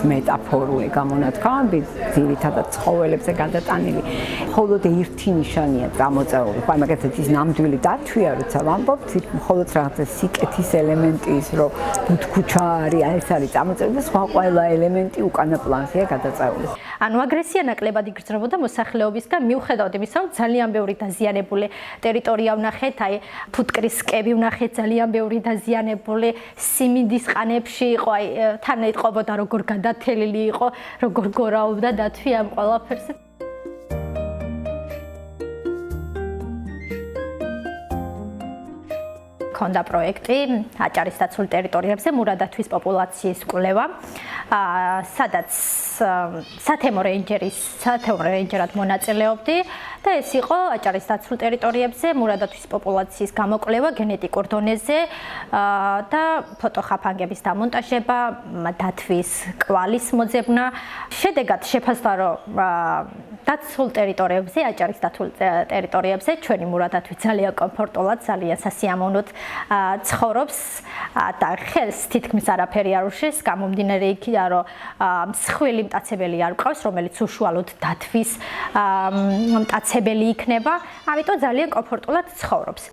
მეტაფორული გამონათქვამები ძირითადად ცხოველებზე გადატანილი. მხოლოდ ერთი ნიშანია წამოწეული. ხო, მაგალითად ის ნამდვილი დათვია, როცა ვამბობთ, მხოლოდ რაღაცა სიკეთის ელემენტი ის, რომ ბუთქუჩა არის, ეს არის წამოწეული და სხვა ყველა ელემენტი უკანა პლანზეა გადაწეული. ანუ აგრესია ნაკლებად იგრძნობოდა მოსახლეობისგან, მიუხედავად იმისა, რომ ძალიან ბევრი დაზიანებული ტერიტორია ვნახეთ, აი ფუტკრის სკები ვნახეთ, ძალიან ბევრი დაზიანებული, სიმინდის ყანებში იყო, აი თან ეტყობოდა როგორ გადათელილი იყო, როგორ გორაობდა დათვი ამ ყველაფერს. ქონდა პროექტი აჭარის დაცულ ტერიტორიებზე მურადათვის პოპულაციის კვლევა, სადაც სათემო რეინჯერად მონაწილეობდი და ეს იყო აჭარის დაცულ ტერიტორიებზე მურადათვის პოპულაციის გამოკვლევა გენეტიკურ დონეზე და ფოტოხაფანგების დამონტაჟება, დათვის კვალის მოძებნა. შედეგად შეფასდა, რომ დაცულ ტერიტორიებზე, აჭარის დაცულ ტერიტორიებზე ჩვენი მურადათვი ძალიან კომფორტულად, ძალიან სასიამოვნოდ ცხოვრობს და ხელს თითქმის არაფერი არ უშლის, გამომდინარე იქიდან, რომ მსხვილი მტაცებელი არ გვყავს, რომელიც უშუალოდ დათვის მტაცებელი იქნება, ამიტომ ძალიან კომფორტულად ცხოვრობს.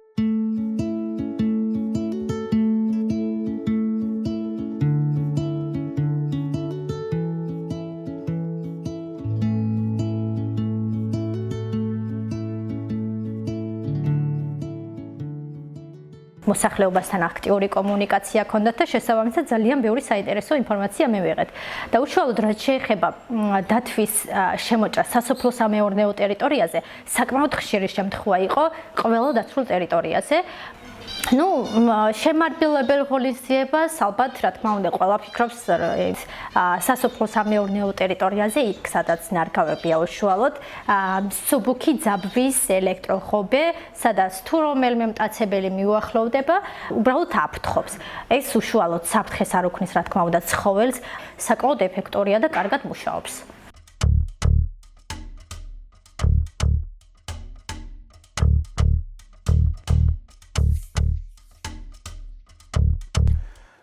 მოსახლეობასთან აქტიური კომუნიკაცია ჰქონდათ და შესაბამისად ძალიან ბევრი საინტერესო ინფორმაცია მივიღეთ. და უშუალოდ რაც შეეხება დათვის შემოჭრას სასოფლო-სამეურნეო ტერიტორიაზე, საკმაოდ ხშირი შემთხვევა იყო ყველა დაცულ ტერიტორიაზე. შემარბილებელ ღონისძიებას ალბათ, რა თქმა უნდა, ყველა ფიქრობს სასოფლო-სამეურნეო ტერიტორიაზე, იქ სადაც ნარგავებია უშუალოდ, მსუბუქი ძაბვის ელექტროხობე, სადაც თუ რომელიმე მტაცებელი მიუახლოვდება, უბრალოდ აფრთხობს. ეს უშუალოდ საფრთხეს არ უქმნის, რა თქმა უნდა, ცხოველს, საკმაოდ ეფექტურია და კარგად მუშაობს.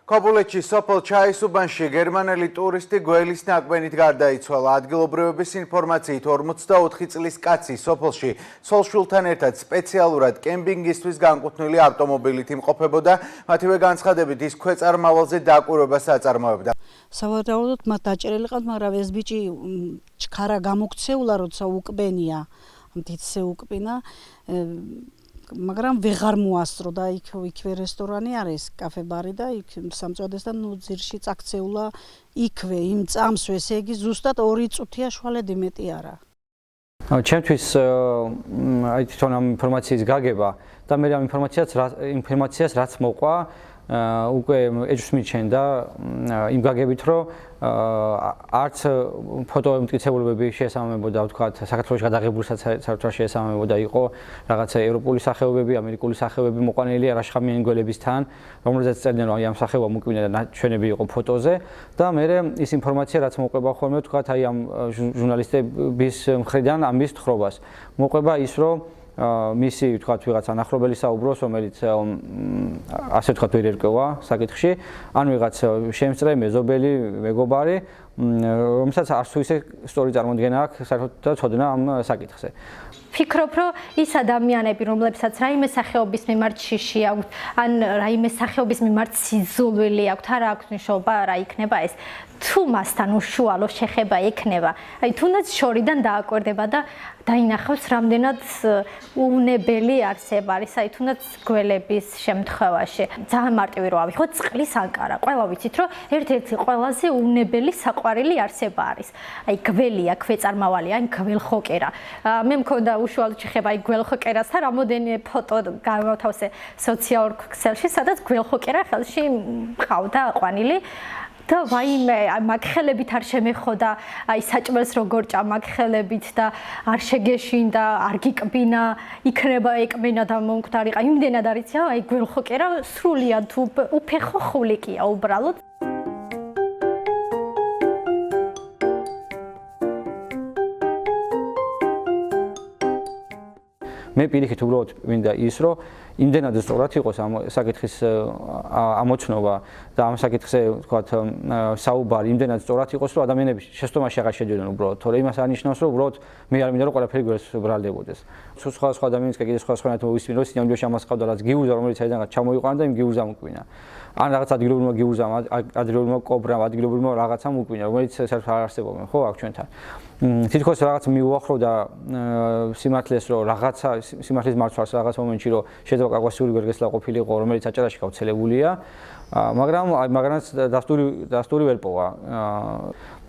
ქობულეთში სოფელ ჩაისუბანში გერმანელი ტურისტი გველის ნაკბენით გარდაიცვალა. ადგილობრივების ინფორმაციით 44 წლის კაცი სოფელში სოლშვილთან ერთად სპეციალურად კემპინგისთვის განკუთვნილი ავტომობილით იმყოფებოდა. მათივე განცხადებით ის ქვეწარმავალზე დაკვირვებას აწარმოებდა. სავარაუდოდ მათ დაჭერილი ყავთ, მაგრამ ეს ბიჭი ჩქარა გამოქცეულა, როცა უკბენია, მთითზე უკბინა. მაგრამ ვეღარ მოასწრო და იქვე რესტორანი არის, კაფე-ბარი და იქ სამწვადეს და ძირში წაქცეულა იქვე იმ წამსვე, ესე იგი ზუსტად 2 წუთია შვალედ მეტი არა. ჩემთვის აი თვითონ ამ ინფორმაციის გაგება და მე ამ ინფორმაციას რაც მოყვა უკვე ეჭვს მიჩენდა იმ გაგებით, რომ არც ფოტომტკიცებულებები შეესაბამებოდა, ვთქვათ, საქართველოს გადაღებული საერთოდ შეესაბამებოდა, იყო რაღაცა ევროპული სახეობები, ამერიკული სახეობები მოყვანილი არაშხამიანი გველებისთან, რომელზეც წერდნენ, რომ აი ამ სახეობა მოკვინა და ჩვენები იყო ფოტოზე და მე ის ინფორმაცია რაც მოყვება ხოლმე, ვთქვათ, აი ამ ჟურნალისტების მხრიდან ამის თხრობას. მოყვება ის, რომ მისი ვთქვათ ვიღაც ანახლობელი საუბროს, რომელიც ასე ვთქვათ ვერ ერკვევა საკითხში, ან ვიღაც შემწრე, მეზობელი, მეგობარი, რომელსაც არც თუ ისე სწორი წარმოდგენა აქვს საერთოდ და ცოდნა ამ საკითხზე. ფიქრობ, რომ ის ადამიანები, რომლებსაც რაიმე სახეობის მიმართ შიში აქვთ, ან რაიმე სახეობის მიმართ სიძულვილი აქვთ, არა აქვს მნიშვნელობა რა იქნება ეს. თუ მასთან უშუალო შეხება ექნება, აი თუნდაც შორიდან დააკვირდება და დაინახავს რამდენად უვნებელი არსება არის, აი თუნდაც გველების შემთხვევაში. ძალიან მარტივი რო ავიღოთ წყლის ანკარა. ყველა ვიცით, რომ ერთ-ერთი ყველაზე უვნებელი საყვარელი არსება არის. აი გველია, ქვეწარმავალია, აი გველხოკერა. მე მქონდა უშუალო შეხება აი გველხოკერასთან, რამოდენიმე ფოტო გავათავსე სოციალურ ქსელში, სადაც გველხოკერა ხელში მყავდა აყვანილი. და ვაიმე მაგხელებით არ შემეხოდა, აი საჭმელს როგორ ჭამაგხელებით და არ შეგეშინდა, არ გიკბინა, იქნება ეკბინა და მომკვდარიყა. იმდენად არის, აი გველხოკერა სრულიად უფეხო ხულიკია უბრალოდ. მე პირიქით უბრალოდ მინდა ის რომ იმდენად სწორად იყოს ამ საკითხის ამოცნობა და ამ საკითხზე ვთქვათ საუბარი იმდენად სწორად იყოს რომ ადამიანები შეცდომაში აღარ შედიოდნენ უბრალოდ თორე იმას არნიშნავს რომ უბრალოდ მე არ მინდა რომ ყველაფერი გვერდს ბრალდებოდეს სხვა ადამიანის კიდე სხვანაირად მოვისმინე რომ სინამდვილეში ამას ყავდა რაც გიურზა რომელიც აიდანაც ჩამოიყვანა და იმ გიურზა მოკვინა ან რაღაც ადგილობრივმა გიურზამ ადგილობრივმა კობრამ ადგილობრივმა რაღაცამ უკვინა რომელიც საერთოდ არ არსებობენ ხო აქ ჩვენთან თითქოს რაღაც მიუახლოვდა სიმართლეს რომ რაღაცა სიმართლის მართვას რაღაც მომენტში რომ შეიძლება კავკასიური გვერდგესლა ყოფილიყო რომელიც აჭარაში გავრცელებულია მაგრამ დასტური ვერ პოვა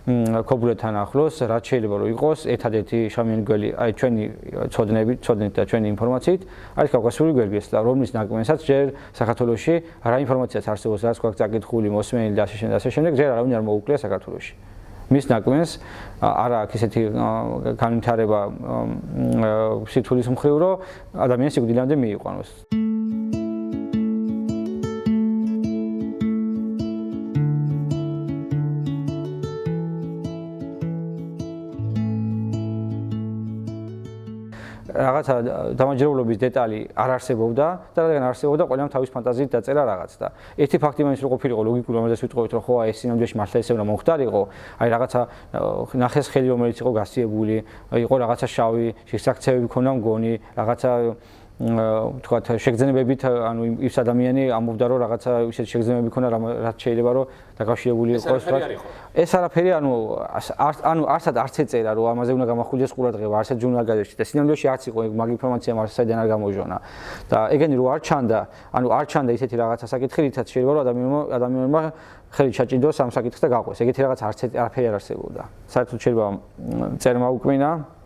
ქობულეთთან ახლოს რაც შეიძლება რომ იყოს ერთადერთი შამიანი გველი აი ჩვენი ცოდნით და ჩვენი ინფორმაციით არის კავკასიური გვერდგესლა რომლის ნაკმენსაც ჯერ საქართველოში რა ინფორმაციაც არსებობს რაც გვაქვს წაკითხული მოსმენილი და ასე შემდეგ ჯერ არავინ არ მოუკლია საქართველოში მის ნაკმენს არა აქვს ესეთი განვითარება სითბულის მხრივ რომ ადამიანს სიკვდილამდე მიიყვანოს რაღაცა დამაჯერებლობის დეტალი არ არსებობდა და რადგან არსებობდა ყველამ თავის ფანტაზიით დაწერა რაღაც და ერთი ფაქტი მაინც რო ყოფილიყო ლოგიკური რომელზეც ვიტყობით რომ ხო აი ეს სინამდვილეში მართლა ესე უნდა მომხდარიყო აი რაღაცა ნახეს ხელი რომელიც იყო გასიებული იყო რაღაცა შავი შესაქცევები ქონა მგონი რაღაცა ვთქვათ შეგრძნებებით ანუ ის ადამიანი ამბობდა რომ რაღაცა ისეთ შეგრძნებები ქონა რაც შეიძლება რომ დაკავშირებული იყოს ეს არაფერი ანუ არც ეწერა რომ ამაზე უნდა გამახვილდეს ყურადღება არც ჟურნალ-გაზეთში და სინამდვილეში არც იყო მაგ ინფორმაცია მარსაიდან არ გამოჟონა და ეგენი რომ არ ჩანდა ისეთი რაღაცა საკითხი რითაც შეიძლება რომ ადამიანმა ხელი ჩაჭიდოს ამ საკითხს და გაყვეს ეგეთი რაღაც არაფერი არ არსებობდა საერთოდ შეიძლება წერმა უკმინა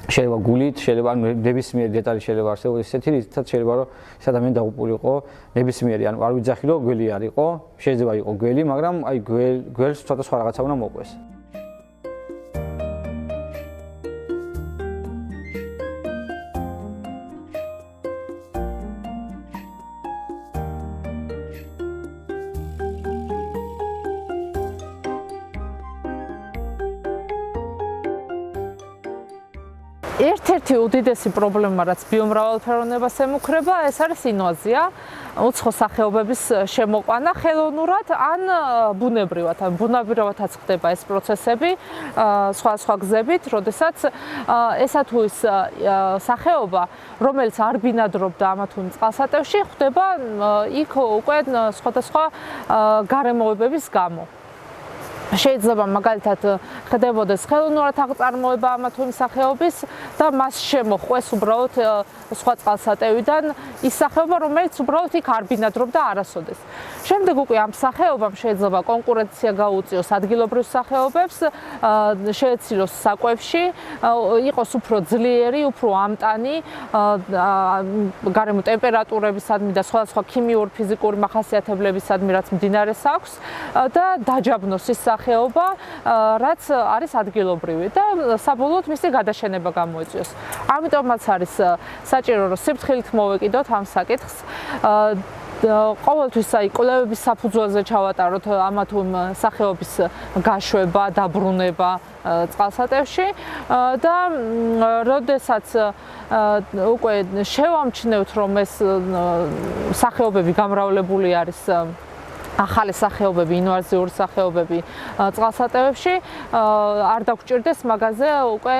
შეიძლება გულით, შეიძლება ანუ ნებისმიერი დეტალი შეიძლება არსებობდეს ისეთი, რითაც შეიძლება რომ ეს ადამიანი დაღუპულიყო ნებისმიერი, ანუ არ ვიძახი რომ გველი არ იყო, შეიძლება იყო გველი, მაგრამ აი გველს ცოტა სხვა რაღაცა უნდა მოყვეს. ერთ-ერთი უდიდესი პრობლემა, რაც ბიომრავალფეროვნებას ემუქრება, ეს არის ინვაზია, უცხო სახეობების შემოყვანა ხელოვნურად ან ბუნებრივად, ან ბუნებრივადაც ხდება ეს პროცესები სხვა გზებით, როდესაც ესა თუ ის სახეობა, რომელიც არ ბინადრობდა ამა თუ იმ წყალსატევში, ხდება იქ უკვე სხვადასხვა გარემოებების გამო. შეიძლება მაგალითად ხდებოდეს ხელოვნურად აღწარმოება ამა თუ იმ სახეობის და მას შემოხვეს უბრალოდ სხვა წყალსატევიდან ის სახეობა, რომელიც უბრალოდ იქ არ ბინადრობდა არასოდეს. შემდეგ უკვე ამ სახეობამ შეიძლება კონკურენცია გაუწიოს ადგილობრივ სახეობებს, შეეცილოს საკვებში, იყოს უფრო ძლიერი, უფრო ამტანი, გარემო ტემპერატურებისადმი და სხვადასხვა ქიმიური, ფიზიკური მახასიათებლებისადმი, რაც მდინარეს აქვს და დაჯაბნოს ის სახეობა, რაც არის ადგილობრივი და საბოლოოდ მისი გადაშენება გამოიწვიოს. ამიტომაც არის საჭირო, რომ სიფრთხილით მოვეკიდოთ ამ საკითხს. ყოველთვის აი კვლევების საფუძველზე ჩავატაროთ ამა თუ იმ სახეობის გაშვება, დაბრუნება წყალსატევში და როდესაც უკვე შევამჩნევთ, რომ ეს სახეობები გამრავლებული არის ახალი სახეობები, ინვაზიური სახეობები წყალსატევებში არ დაგვჭირდეს მაგაზე უკვე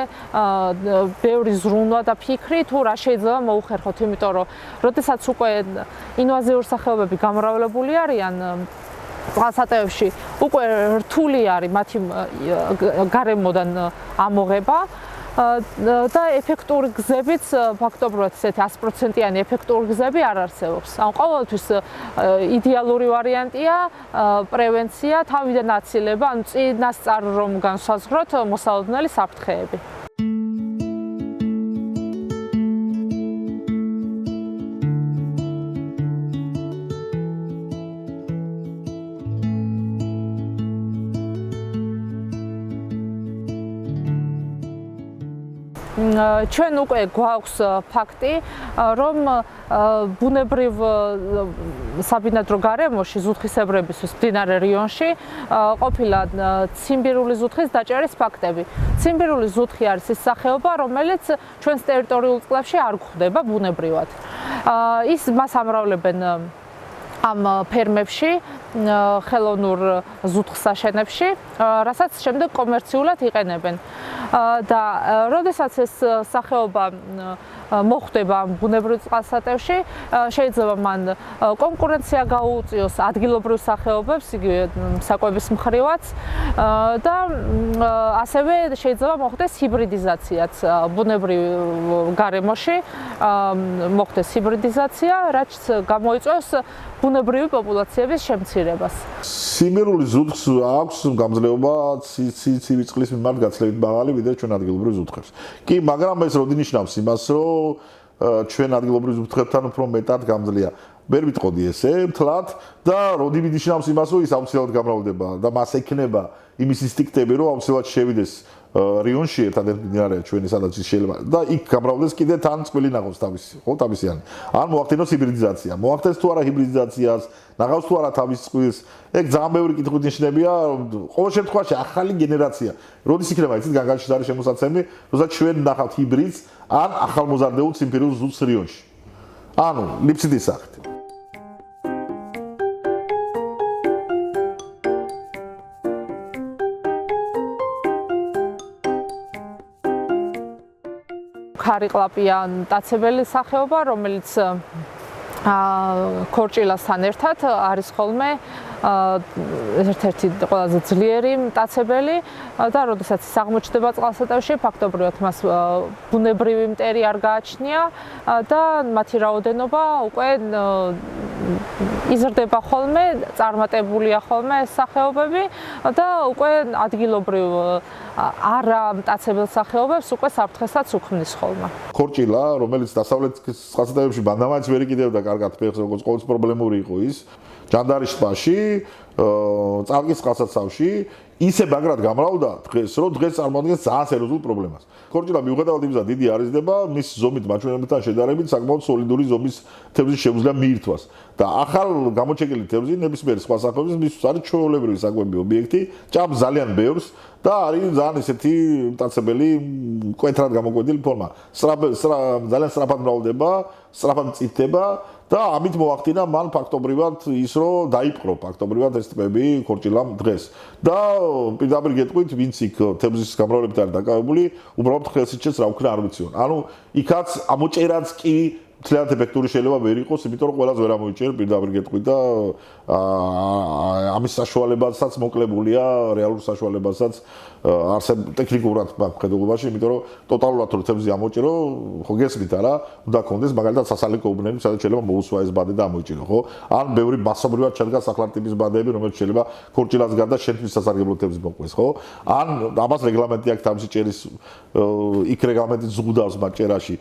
ბევრი ზრუნვა და ფიქრი თუ რა შეიძლება მოუხერხოთ, იმიტომ რომ როდესაც უკვე ინვაზიური სახეობები გამრავლებული არიან წყალსატევებში, უკვე რთული არის მათი გარემოდან ამოღება და ეფექტური გზებიც ფაქტობრივად ესეთი 100%-იანი ეფექტური გზები არ არსებობს. ან ყოველთვის იდეალური ვარიანტია პრევენცია, თავიდან აცილება, ან წინასწარ რომ განსაზღვროთ მოსალოდნელი საფრთხეები. ჩვენ უკვე გვაქვს ფაქტი, რომ ბუნებრივ საბინადრო გარემოში ზუთხისებრებისთვის მდინარე რიონში ყოფილა ციმბირული ზუთხის დაჭერის ფაქტები. ციმბირული ზუთხი არის ის სახეობა, რომელიც ჩვენს ტერიტორიულ წყლებში არ გვხვდება ბუნებრივად. მას ამრავლებენ ამ ფერმებში, ხელოვნურ ზუთხსაშენებში, რასაც შემდეგ კომერციულად იყენებენ. და როდესაც ეს სახეობა მოხვდება ბუნებრივ წყალსატევში, შეიძლება მან კონკურენცია გაუწიოს ადგილობრივ სახეობებს, იგივე საკვების მხრივაც და ასევე შეიძლება მოხდეს ჰიბრიდიზაციაც ბუნებრივ გარემოში, მოხდეს ჰიბრიდიზაცია, რაც გამოიწვევს ბუნებრივი პოპულაციების შემცირებას. ციმბირული ზუთხს აქვს გამძლეობა ცივი წყლის მიმართ გაცილებით მაღალი ვიდრე ჩვენ ადგილობრივ ზუთხებს. კი, მაგრამ ეს როდი ნიშნავს იმას, რომ ჩვენ ადგილობრივ ზუთხებთან უფრო მეტად გამძლეა. ვერ ვიტყოდი ესე, მთლად და როდი ნიშნავს იმას, რომ ის აუცილებლად გამრავლდება და მას ექნება იმის ინსტინქტები, რომ აუცილებლად შევიდეს რიონში ერთადერთი მდინარეა ჩვენი, სადაც ის შეიძლება და იქ გამრავლდეს კიდე თან წყვილი ნახოს თავისი, ხო, თავისიანი. ან მოახდინოს ჰიბრიდიზაცია. მოახდენს თუ არა ჰიბრიდიზაციას, ნახავს თუ არა თავის წყვილს. ეგ ძალიან ბევრი კითხვით ნიშნებია, ყოველ შემთხვევაში ახალი გენერაცია. როდის იქნება იცით განგაშის არის შემოსაცემი, როდესაც ჩვენ ნახავთ ჰიბრიდს ან ახალმოზარდებულ ციმბირულ ზუთხს რიონში. ანუ ლიფციდის სახით. ქარიკლაპიან მტაცებელი სახეობა, რომელიც ქორჭილასთან ერთად არის ხოლმე ერთ-ერთი ყველაზე ძლიერი მტაცებელი და როდესაც ის აღმოჩნდება წყალსატევში, ფაქტობრივად მას ბუნებრივი მტერი არ გააჩნია და მათი რაოდენობა უკვე იზრდება ხოლმე, წარმატებულია ხოლმე ეს სახეობები და უკვე ადგილობრივ არა მტაცებელ სახეობებს უკვე საფრთხესაც უქმნის ხოლმე. ქორჭილა, რომელიც დასავლეთის წყალსატევებში ბანდამაიც ვერ იყიდებდა კარგად ფეხს, როგორც ყოველთვის პრობლემური იყო ის, ჯანდარის ტბაში, წალკის წყალსაცავში, ისე მაგრად გამრავლდა დღეს, რომ დღეს წარმოადგენს ძალიან სერიოზულ პრობლემას. ქორჭილა მიუხედავად იმისა, დიდი არ იზრდება, მის ზომით მაჩვენებლებთან შედარებით საკმაოდ სოლიდური ზომის თევზი შეუძლია მიირთვას. და ახალ გამოჩეკილი თევზი ნებისმიერი სხვა სახეობის მისთვის არის ჩვეულებრივი საკვები ობიექტი, ჭამს ძალიან ბევრს და არის ძალიან ისეთი მტაცებელი, მკვეთრად გამოკვეთილი ფორმა. ძალიან სწრაფად მრავლდება, სწრაფად მწიფდება და ამით მოახდინა მან ფაქტობრივად ის, რომ დაიპყრო ფაქტობრივად ეს ტბები ქორჭილამ დღეს. და პირდაპირ გეტყვით, ვინც იქ თევზის გამრავლებით არის დაკავებული, უბრალოდ ხელსიჩეს რა ვქნა არ ვიციონ. ანუ იქაც ამოჭერაც კი მთლიანად ეფექტური შეიძლება ვერ იყოს, იმიტომ რომ ყველას ვერ ამოიჭერ პირდაპირ გეტყვით და ამის საშუალებასაც მოკლებულია, რეალურ საშუალებასაც არსებობს ტექნიკურად მხედველობაში, იმიტომ რომ ტოტალურად რო თევზი ამოჭერო, ხო გესმით არა, უნდა კონდეს მაგალითად სასალიკო უბნები, სადაც შეიძლება მოუსვა ეს ბადე და ამოიჭირო, ხო? ან ბევრი მასობრივად ჩადგა სახლარ ტიპის ბადეები, რომელიც შეიძლება ქორჭილას გარდა შენთვის სასარგებლო თევზი მოყვეს, ხო? ან ამას რეგლამენტი აქვს თავისი ჭერის იქ რეგლამენტი ზღუდავს მათ ჭერაში.